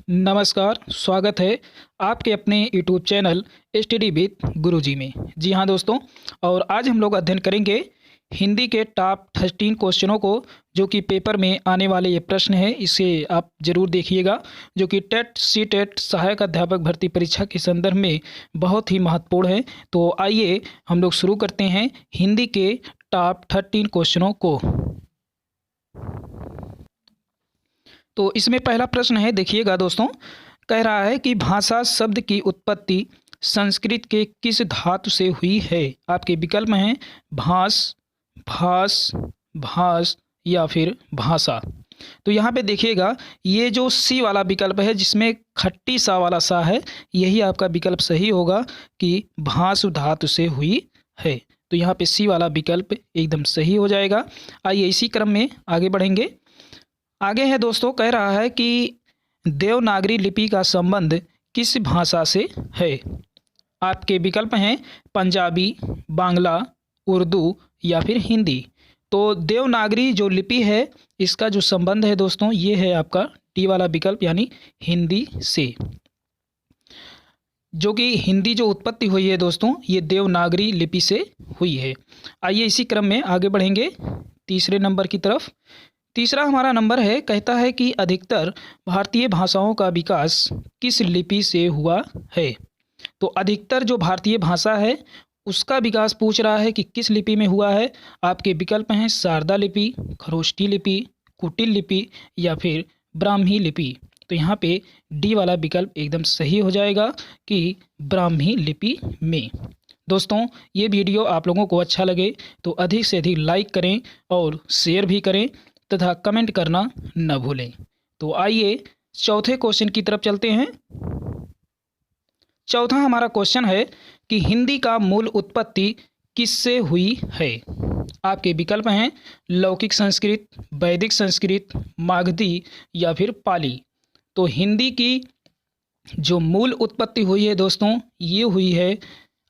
नमस्कार, स्वागत है आपके अपने यूट्यूब चैनल स्टडी विद गुरुजी में। जी हाँ दोस्तों, और आज हम लोग अध्ययन करेंगे हिंदी के टॉप 13 क्वेश्चनों को, जो कि पेपर में आने वाले ये प्रश्न है। इसे आप ज़रूर देखिएगा, जो कि टेट सी टेट सहायक अध्यापक भर्ती परीक्षा के संदर्भ में बहुत ही महत्वपूर्ण है। तो आइए हम लोग शुरू करते हैं हिंदी के टॉप 13 क्वेश्चनों को। तो इसमें पहला प्रश्न है, देखिएगा दोस्तों, कह रहा है कि भाषा शब्द की उत्पत्ति संस्कृत के किस धातु से हुई है। आपके विकल्प हैं भास, भास, भास या फिर भाषा। तो यहाँ पे देखिएगा, ये जो सी वाला विकल्प है जिसमें खट्टी सा वाला सा है, यही आपका विकल्प सही होगा कि भास धातु से हुई है। तो यहाँ पे सी वाला विकल्प एकदम सही हो जाएगा। आइए इसी क्रम में आगे बढ़ेंगे। आगे है दोस्तों, कह रहा है कि देवनागरी लिपि का संबंध किस भाषा से है। आपके विकल्प हैं पंजाबी, बांग्ला, उर्दू या फिर हिंदी। तो देवनागरी जो लिपि है, इसका जो संबंध है दोस्तों, ये है आपका डी वाला विकल्प यानी हिंदी से। जो कि हिंदी जो उत्पत्ति हुई है दोस्तों, ये देवनागरी लिपि से हुई है। आइए इसी क्रम में आगे बढ़ेंगे तीसरे नंबर की तरफ। तीसरा हमारा नंबर है, कहता है कि अधिकतर भारतीय भाषाओं का विकास किस लिपि से हुआ है। तो अधिकतर जो भारतीय भाषा है उसका विकास पूछ रहा है कि किस लिपि में हुआ है। आपके विकल्प हैं शारदा लिपि, खरोष्ठी लिपि, कुटिल लिपि या फिर ब्राह्मी लिपि। तो यहाँ पे डी वाला विकल्प एकदम सही हो जाएगा कि ब्राह्मी लिपि में। दोस्तों, ये वीडियो आप लोगों को अच्छा लगे तो अधिक से अधिक लाइक करें और शेयर भी करें तथा कमेंट करना न भूलें। तो आइए चौथे क्वेश्चन की तरफ चलते हैं। चौथा हमारा क्वेश्चन है कि हिंदी का मूल उत्पत्ति किससे हुई है। आपके विकल्प हैं लौकिक संस्कृत, वैदिक संस्कृत, मागधी या फिर पाली। तो हिंदी की जो मूल उत्पत्ति हुई है दोस्तों, ये हुई है,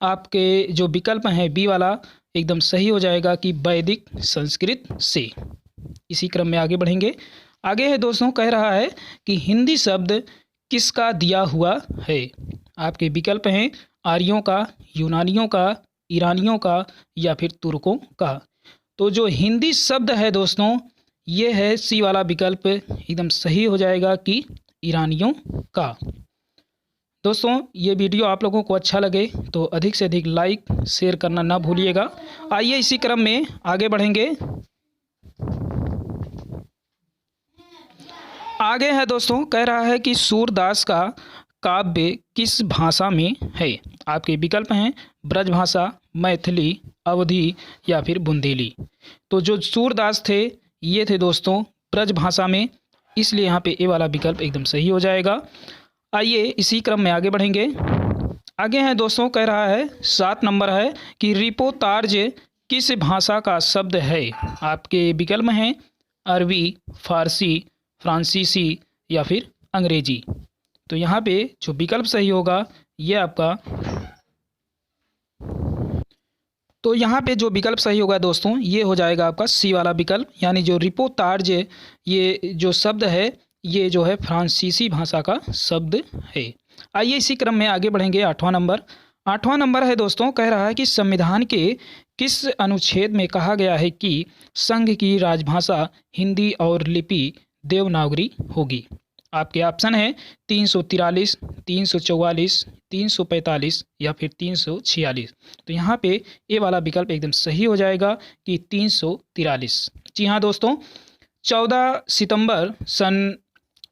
आपके जो विकल्प हैं बी वाला एकदम सही हो जाएगा कि वैदिक संस्कृत से। इसी क्रम में आगे बढ़ेंगे। आगे है दोस्तों, कह रहा है कि हिंदी शब्द किसका दिया हुआ है। आपके विकल्प हैं आर्यों का, यूनानियों का, ईरानियों का या फिर तुर्कों का। तो जो हिंदी शब्द है दोस्तों, ये है सी वाला विकल्प एकदम सही हो जाएगा कि ईरानियों का। दोस्तों, ये वीडियो आप लोगों को अच्छा लगे तो अधिक से अधिक लाइक शेयर करना ना भूलिएगा। आइए इसी क्रम में आगे बढ़ेंगे। आगे है दोस्तों, कह रहा है कि सूरदास का काव्य किस भाषा में है। आपके विकल्प हैं ब्रजभाषा, मैथिली, अवधी या फिर बुंदेली। तो जो सूरदास थे, ये थे दोस्तों ब्रजभाषा में, इसलिए यहाँ पे ए वाला विकल्प एकदम सही हो जाएगा। आइए इसी क्रम में आगे बढ़ेंगे। आगे है दोस्तों, कह रहा है 7 नंबर है कि रिपोतार्ज किस भाषा का शब्द है। आपके विकल्प हैं अरबी, फारसी, फ्रांसीसी या फिर अंग्रेजी। तो यहाँ पे जो विकल्प सही होगा ये आपका, तो यहाँ पे जो विकल्प सही होगा दोस्तों, ये हो जाएगा आपका सी वाला विकल्प, यानी जो रिपोतार्ज ये जो शब्द है, ये जो है फ्रांसीसी भाषा का शब्द है। आइए इसी क्रम में आगे बढ़ेंगे। 8वां नंबर। 8वां नंबर है दोस्तों, कह रहा है कि संविधान के किस अनुच्छेद में कहा गया है कि संघ की राजभाषा हिंदी और लिपि देवनागरी होगी। आपके ऑप्शन है 343, 344, 345 या फिर 346। तो यहाँ पे ए वाला विकल्प एकदम सही हो जाएगा कि 343। जी हाँ दोस्तों, 14 सितंबर सन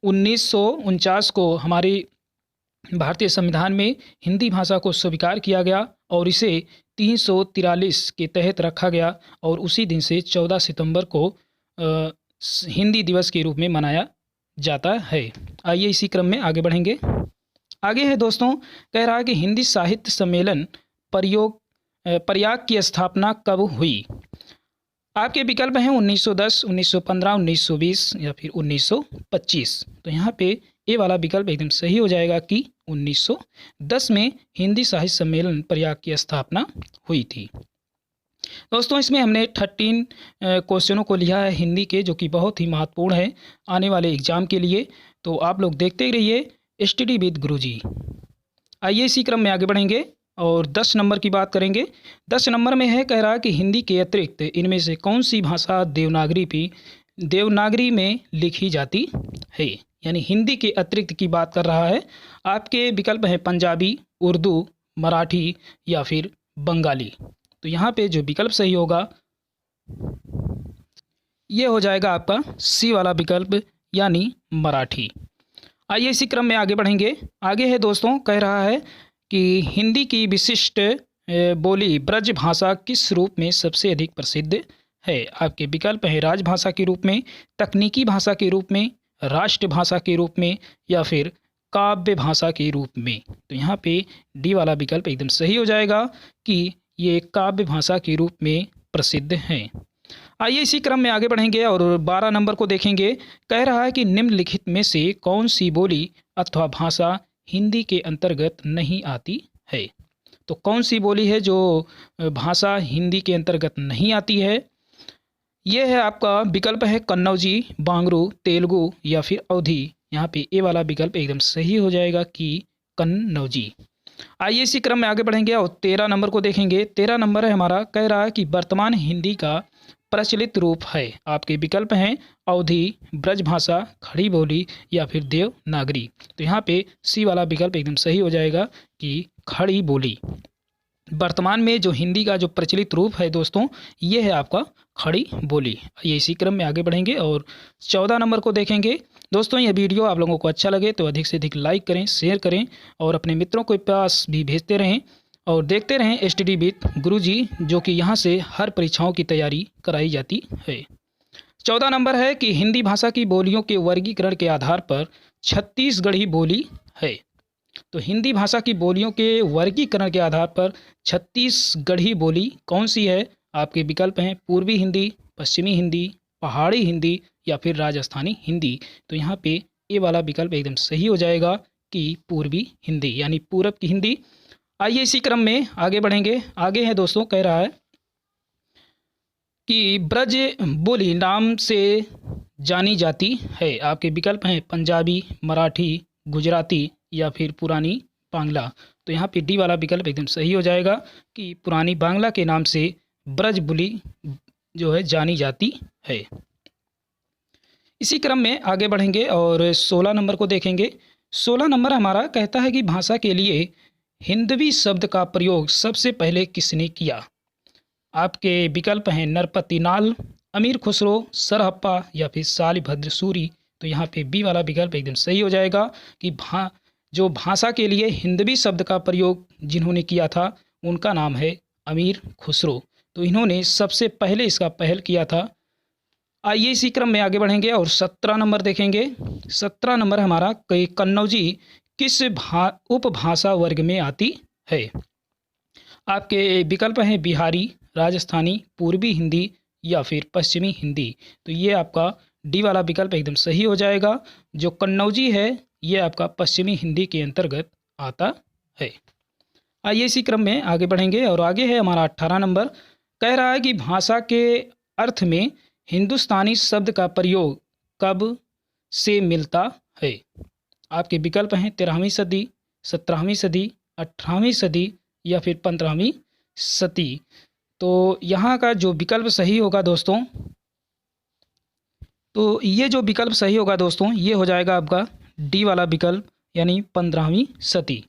1949 को हमारी भारतीय संविधान में हिंदी भाषा को स्वीकार किया गया और इसे 343 के तहत रखा गया, और उसी दिन से 14 सितंबर को हिंदी दिवस के रूप में मनाया जाता है। आइए इसी क्रम में आगे बढ़ेंगे। आगे है दोस्तों, कह रहा है कि हिंदी साहित्य सम्मेलन प्रयाग की स्थापना कब हुई। आपके विकल्प हैं 1910, 1915, 1920 या फिर 1925। तो यहाँ पे ए वाला विकल्प एकदम सही हो जाएगा कि 1910 में हिंदी साहित्य सम्मेलन प्रयाग की स्थापना हुई थी। दोस्तों इसमें हमने 13 क्वेश्चनों को लिया है हिंदी के, जो कि बहुत ही महत्वपूर्ण है आने वाले एग्ज़ाम के लिए। तो आप लोग देखते ही रहिए स्टडी विद गुरुजी। आइए इसी क्रम में आगे बढ़ेंगे और 10 नंबर की बात करेंगे। 10 नंबर में है, कह रहा है कि हिंदी के अतिरिक्त इनमें से कौन सी भाषा देवनागरी में लिखी जाती है। यानी हिंदी के अतिरिक्त की बात कर रहा है। आपके विकल्प हैं पंजाबी, उर्दू, मराठी या फिर बंगाली। तो यहाँ पे जो विकल्प सही होगा ये हो जाएगा आपका सी वाला विकल्प, यानी मराठी। आइए इसी क्रम में आगे बढ़ेंगे। आगे है दोस्तों, कह रहा है कि हिंदी की विशिष्ट बोली ब्रज भाषा किस रूप में सबसे अधिक प्रसिद्ध है। आपके विकल्प हैं राजभाषा के रूप में, तकनीकी भाषा के रूप में, राष्ट्रभाषा के रूप में या फिर काव्य भाषा के रूप में। तो यहाँ पे डी वाला विकल्प एकदम सही हो जाएगा कि ये काव्य भाषा के रूप में प्रसिद्ध हैं। आइए इसी क्रम में आगे बढ़ेंगे और 12 नंबर को देखेंगे। कह रहा है कि निम्नलिखित में से कौन सी बोली अथवा भाषा हिंदी के अंतर्गत नहीं आती है। तो कौन सी बोली है जो भाषा हिंदी के अंतर्गत नहीं आती है। यह है आपका विकल्प है कन्नौजी, बांगरू, तेलुगु या फिर अवधी। यहाँ पे ए वाला विकल्प एकदम सही हो जाएगा कि कन्नौजी। आइए इसी क्रम में आगे बढ़ेंगे और 13 नंबर को देखेंगे। 13 नंबर है हमारा, कह रहा है कि वर्तमान हिंदी का प्रचलित रूप है। आपके विकल्प हैं अवधी, ब्रजभाषा, खड़ी बोली या फिर देवनागरी। तो यहाँ पे सी वाला विकल्प एकदम सही हो जाएगा कि खड़ी बोली। वर्तमान में जो हिंदी का जो प्रचलित रूप है दोस्तों, ये है आपका खड़ी बोली। ये इसी क्रम में आगे बढ़ेंगे और 14 नंबर को देखेंगे। दोस्तों यह वीडियो आप लोगों को अच्छा लगे तो अधिक से अधिक लाइक करें, शेयर करें और अपने मित्रों के पास भी भेजते रहें और देखते रहें स्टडी विद गुरुजी, जो कि यहाँ से हर परीक्षाओं की तैयारी कराई जाती है। 14 नंबर है कि हिंदी भाषा की बोलियों के वर्गीकरण के आधार पर छत्तीसगढ़ी बोली है। तो हिंदी भाषा की बोलियों के वर्गीकरण के आधार पर छत्तीसगढ़ी बोली कौन सी है। आपके विकल्प हैं पूर्वी हिंदी, पश्चिमी हिंदी, पहाड़ी हिंदी या फिर राजस्थानी हिंदी। तो यहाँ पे ए वाला विकल्प एकदम सही हो जाएगा कि पूर्वी हिंदी, यानी पूरब की हिंदी। आइए इसी क्रम में आगे बढ़ेंगे। आगे है दोस्तों, कह रहा है कि ब्रज बोली नाम से जानी जाती है। आपके विकल्प हैं पंजाबी, मराठी, गुजराती या फिर पुरानी बांग्ला। तो यहाँ पे डी वाला विकल्प एकदम सही हो जाएगा कि पुरानी बांग्ला के नाम से ब्रज बोली जो है जानी जाती है। इसी क्रम में आगे बढ़ेंगे और 16 नंबर को देखेंगे। 16 नंबर हमारा कहता है कि भाषा के लिए हिंदवी शब्द का प्रयोग सबसे पहले किसने किया। आपके विकल्प हैं नरपति नाल, अमीर खुसरो, सरहप्पा या फिर शालिभद्र सूरी। तो यहाँ पे बी वाला विकल्प एकदम सही हो जाएगा कि जो भाषा के लिए हिंदवी शब्द का प्रयोग जिन्होंने किया था उनका नाम है अमीर खुसरो। तो इन्होंने सबसे पहले इसका पहल किया था। आइए इसी क्रम में आगे बढ़ेंगे और 17 नंबर देखेंगे। 17 नंबर हमारा कन्नौजी किस उपभाषा वर्ग में आती है। आपके विकल्प हैं बिहारी, राजस्थानी, पूर्वी हिंदी या फिर पश्चिमी हिंदी। तो ये आपका डी वाला विकल्प एकदम सही हो जाएगा। जो कन्नौजी है ये आपका पश्चिमी हिंदी के अंतर्गत आता है। आइए इसी क्रम में आगे बढ़ेंगे और आगे है हमारा 18 नंबर। कह रहा है कि भाषा के अर्थ में हिंदुस्तानी शब्द का प्रयोग कब से मिलता है। आपके विकल्प हैं 13वीं सदी, 17वीं सदी, 18वीं सदी या फिर 15वीं सदी। तो यहाँ का जो विकल्प सही होगा दोस्तों, तो ये जो विकल्प सही होगा दोस्तों ये हो जाएगा आपका डी वाला विकल्प, यानी 15वीं सदी।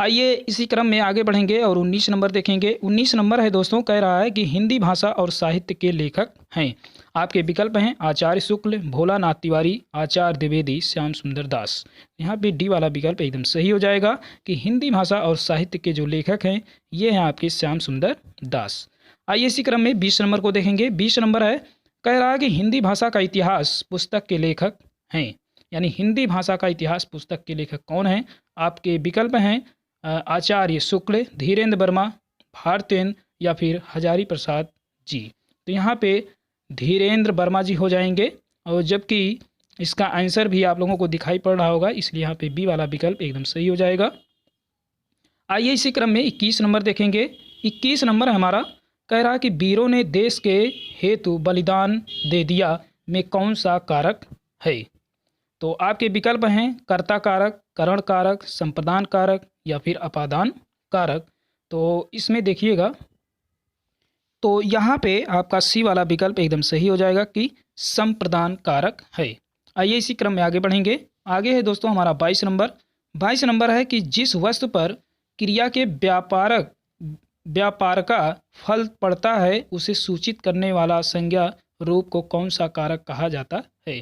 आइए इसी क्रम में आगे बढ़ेंगे और 19 नंबर देखेंगे। 19 नंबर है दोस्तों, कह रहा है कि हिंदी भाषा और साहित्य के लेखक हैं। आपके विकल्प हैं आचार्य शुक्ल, भोलानाथ तिवारी, आचार्य द्विवेदी, श्याम सुंदर दास। यहाँ पे डी वाला विकल्प एकदम सही हो जाएगा कि हिंदी भाषा और साहित्य के जो लेखक हैं ये हैं आपके श्याम सुंदर दास। आइए इसी क्रम में 20 नंबर को देखेंगे। 20 नंबर है, कह रहा है कि हिंदी भाषा का इतिहास पुस्तक के लेखक हैं। यानी हिंदी भाषा का इतिहास पुस्तक के लेखक कौन हैं। आपके विकल्प हैं आचार्य शुक्ल, धीरेन्द्र वर्मा, भारतेंद्र या फिर हजारी प्रसाद जी। तो यहाँ पे धीरेन्द्र वर्मा जी हो जाएंगे और जबकि इसका आंसर भी आप लोगों को दिखाई पड़ रहा होगा, इसलिए यहाँ पे बी वाला विकल्प एकदम सही हो जाएगा। आइए इसी क्रम में 21 नंबर देखेंगे। 21 नंबर हमारा, कह रहा है कि वीरों ने देश के हेतु बलिदान दे दिया में कौन सा कारक है। तो आपके विकल्प हैं कर्ता कारक, करण कारक, संप्रदान कारक या फिर अपादान कारक। तो इसमें देखिएगा, तो यहाँ पे आपका सी वाला विकल्प एकदम सही हो जाएगा कि संप्रदान कारक है। आइए इसी क्रम में आगे बढ़ेंगे। आगे है दोस्तों हमारा 22 नंबर। 22 नंबर है कि जिस वस्तु पर क्रिया के व्यापार का फल पड़ता है उसे सूचित करने वाला संज्ञा रूप को कौन सा कारक कहा जाता है।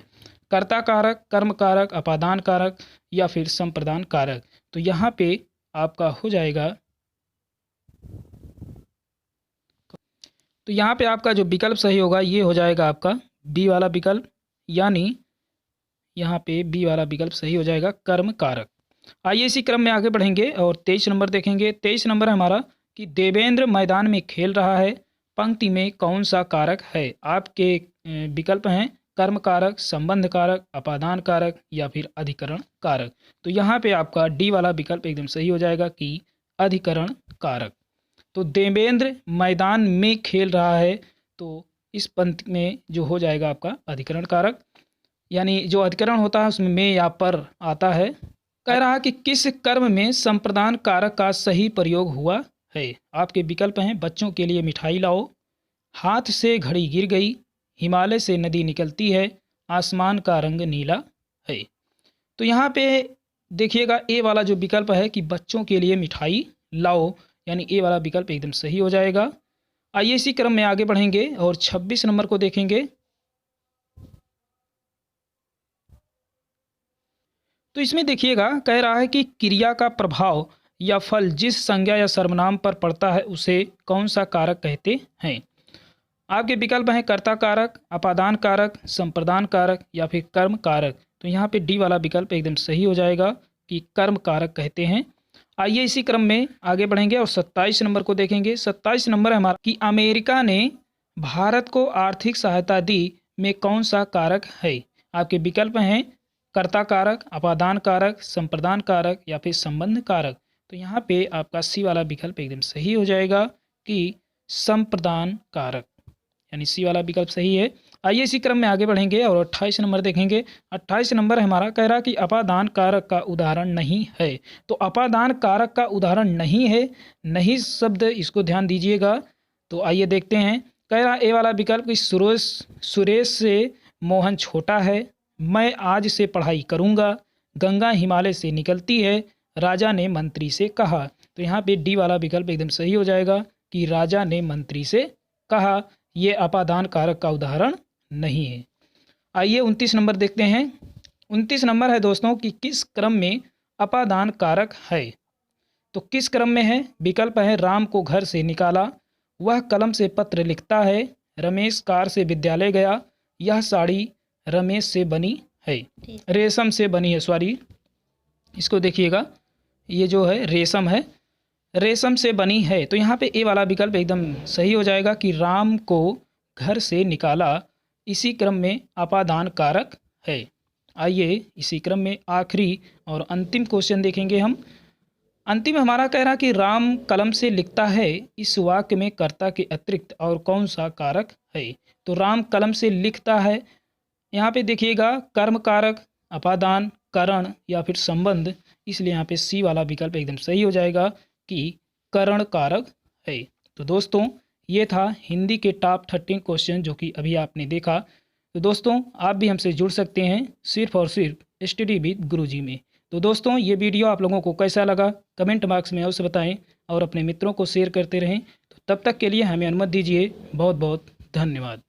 कर्ता कारक, कर्म कारक, अपादान कारक या फिर संप्रदान कारक। तो यहाँ पे आपका हो जाएगा, तो यहाँ पे आपका जो विकल्प सही होगा ये हो जाएगा आपका बी वाला विकल्प, यानी यहाँ पे बी वाला विकल्प सही हो जाएगा कर्म कारक। आइए इसी क्रम में आगे बढ़ेंगे और 23 नंबर देखेंगे। 23 नंबर है हमारा कि देवेंद्र मैदान में खेल रहा है, पंक्ति में कौन सा कारक है। आपके विकल्प हैं कर्म कारक, संबंध कारक, अपादान कारक या फिर अधिकरण कारक। तो यहाँ पे आपका डी वाला विकल्प एकदम सही हो जाएगा कि अधिकरण कारक। तो देवेंद्र मैदान में खेल रहा है, तो इस पंक्ति में जो हो जाएगा आपका अधिकरण कारक, यानी जो अधिकरण होता है उसमें में या पर आता है। कह रहा है कि किस कर्म में संप्रदान कारक का सही प्रयोग हुआ है। आपके विकल्प हैं बच्चों के लिए मिठाई लाओ, हाथ से घड़ी गिर गई, हिमालय से नदी निकलती है, आसमान का रंग नीला है। तो यहाँ पे देखिएगा ए वाला जो विकल्प है कि बच्चों के लिए मिठाई लाओ, यानी ए वाला विकल्प एकदम सही हो जाएगा। आइए इसी क्रम में आगे बढ़ेंगे और 26 नंबर को देखेंगे। तो इसमें देखिएगा कह रहा है कि क्रिया का प्रभाव या फल जिस संज्ञा या सर्वनाम पर पड़ता है उसे कौन सा कारक कहते हैं। आपके विकल्प हैं कर्ता कारक, अपादान कारक, संप्रदान कारक या फिर कर्म कारक। तो यहाँ पे डी वाला विकल्प एकदम सही हो जाएगा कि कर्म कारक कहते हैं। आइए इसी क्रम में आगे बढ़ेंगे और 27 नंबर को देखेंगे। 27 नंबर है हमारा कि अमेरिका ने भारत को आर्थिक सहायता दी में कौन सा कारक है। आपके विकल्प हैं कर्ता कारक, अपादान कारक, संप्रदान कारक या फिर संबंध कारक। तो यहाँ पे आपका सी वाला विकल्प एकदम सही हो जाएगा कि संप्रदान कारक, यानी सी वाला विकल्प सही है। आइए इसी क्रम में आगे बढ़ेंगे और 28 नंबर देखेंगे। 28 नंबर हमारा कह रहा कि अपादान कारक का उदाहरण नहीं है। तो अपादान कारक का उदाहरण नहीं है, नहीं शब्द इसको ध्यान दीजिएगा। तो आइए देखते हैं। कह रहा ए वाला विकल्प कि सुरेश से मोहन छोटा है, मैं आज से पढ़ाई करूँगा, गंगा हिमालय से निकलती है, राजा ने मंत्री से कहा। तो यहाँ पे डी वाला विकल्प एकदम सही हो जाएगा कि राजा ने मंत्री से कहा। ये अपादान कारक का उदाहरण नहीं है। आइए 29 नंबर देखते हैं। 29 नंबर है दोस्तों कि किस क्रम में अपादान कारक है। तो किस क्रम में है। विकल्प है राम को घर से निकाला, वह कलम से पत्र लिखता है, रमेश कार से विद्यालय गया, यह साड़ी रमेश से बनी है, रेशम से बनी है, सॉरी इसको देखिएगा, ये जो है रेशम है, रेशम से बनी है। तो यहाँ पे ए वाला विकल्प एकदम सही हो जाएगा कि राम को घर से निकाला इसी क्रम में अपादान कारक है। आइए इसी क्रम में आखिरी और अंतिम क्वेश्चन देखेंगे हम। अंतिम हमारा कह रहा कि राम कलम से लिखता है, इस वाक्य में कर्ता के अतिरिक्त और कौन सा कारक है। तो राम कलम से लिखता है, यहाँ पे देखिएगा कर्म कारक, अपादान, करण या फिर संबंध, इसलिए यहाँ पे सी वाला विकल्प एकदम सही हो जाएगा कि करण कारक है। तो दोस्तों ये था हिंदी के टॉप 13 क्वेश्चन जो कि अभी आपने देखा। तो दोस्तों आप भी हमसे जुड़ सकते हैं सिर्फ और सिर्फ स्टडी विद गुरुजी में। तो दोस्तों ये वीडियो आप लोगों को कैसा लगा कमेंट बॉक्स में अवश्य बताएं और अपने मित्रों को शेयर करते रहें। तो तब तक के लिए हमें अनुमति दीजिए। बहुत बहुत धन्यवाद।